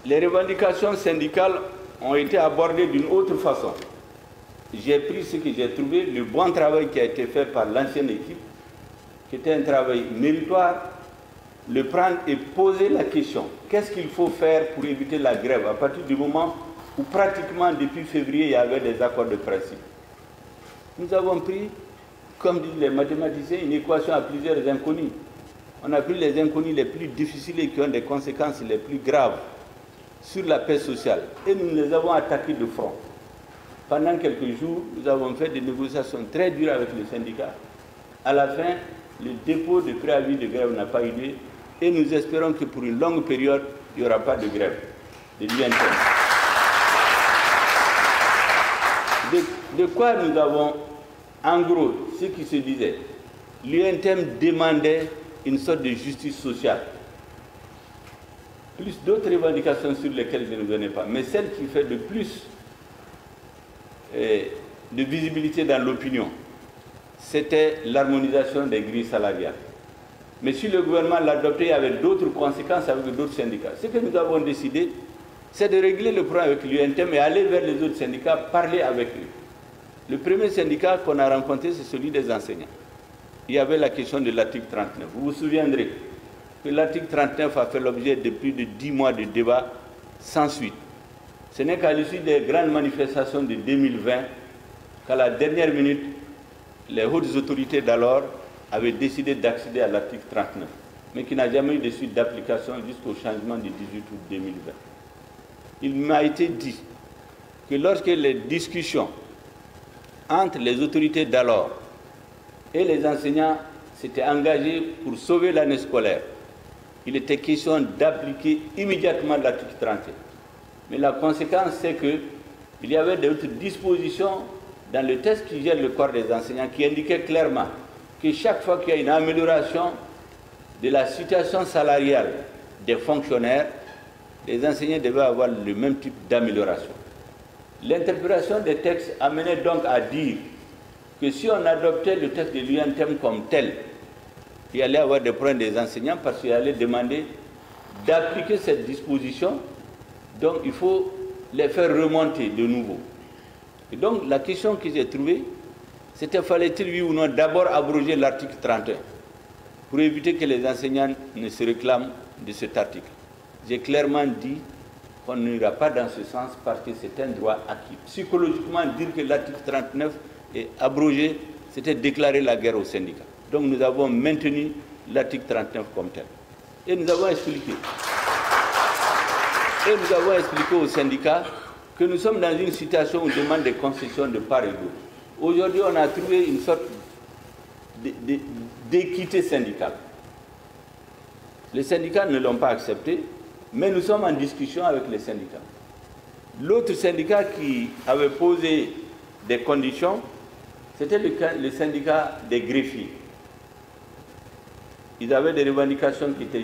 les revendications syndicales ont été abordées d'une autre façon. J'ai pris ce que j'ai trouvé, le bon travail qui a été fait par l'ancienne équipe, qui était un travail méritoire, le prendre et poser la question. Qu'est-ce qu'il faut faire pour éviter la grève à partir du moment où pratiquement depuis février, il y avait des accords de principe. Nous avons pris, comme disent les mathématiciens, une équation à plusieurs inconnus. On a pris les inconnus les plus difficiles et qui ont des conséquences les plus graves sur la paix sociale. Et nous les avons attaqués de front. Pendant quelques jours, nous avons fait des négociations très dures avec les syndicats. À la fin, le dépôt de préavis de grève n'a pas eu lieu et nous espérons que pour une longue période, il n'y aura pas de grève de l'UNTEM. De quoi nous avons, en gros, ce qui se disait, l'UNTEM demandait une sorte de justice sociale. Plus d'autres revendications sur lesquelles je ne venais pas, mais celle qui fait le plus de visibilité dans l'opinion, c'était l'harmonisation des grilles salariales. Mais si le gouvernement l'adoptait, il y avait d'autres conséquences avec d'autres syndicats. Ce que nous avons décidé, c'est de régler le problème avec l'UNTEM et aller vers les autres syndicats, parler avec eux. Le premier syndicat qu'on a rencontré, c'est celui des enseignants. Il y avait la question de l'article 39. Vous vous souviendrez que l'article 39 a fait l'objet de plus de 10 mois de débats sans suite. Ce n'est qu'à l'issue des grandes manifestations de 2020 qu'à la dernière minute, les hautes autorités d'alors avaient décidé d'accéder à l'article 39, mais qui n'a jamais eu de suite d'application jusqu'au changement du 18 août 2020. Il m'a été dit que lorsque les discussions entre les autorités d'alors et les enseignants s'étaient engagés pour sauver l'année scolaire, il était question d'appliquer immédiatement l'article 31. Mais la conséquence, c'est qu'il y avait d'autres dispositions dans le texte qui gère le corps des enseignants qui indiquait clairement que chaque fois qu'il y a une amélioration de la situation salariale des fonctionnaires, les enseignants devaient avoir le même type d'amélioration. L'interprétation des textes amenait donc à dire que si on adoptait le texte de l'UNTEM comme tel, il y allait avoir des problèmes des enseignants parce qu'il allait demander d'appliquer cette disposition, donc il faut les faire remonter de nouveau. Et donc la question que j'ai trouvée, c'était fallait-il oui ou non d'abord abroger l'article 31 pour éviter que les enseignants ne se réclament de cet article. J'ai clairement dit qu'on n'ira pas dans ce sens parce que c'est un droit acquis. Psychologiquement, dire que l'article 39 est abrogé, c'était déclarer la guerre aux syndicats. Donc nous avons maintenu l'article 39 comme tel. Et nous avons expliqué. Aux syndicats que nous sommes dans une situation où on demande des concessions de part et d'autre. Aujourd'hui, on a trouvé une sorte d'équité syndicale. Les syndicats ne l'ont pas accepté, mais nous sommes en discussion avec les syndicats. L'autre syndicat qui avait posé des conditions, c'était le syndicat des greffiers. Ils avaient des revendications qui étaient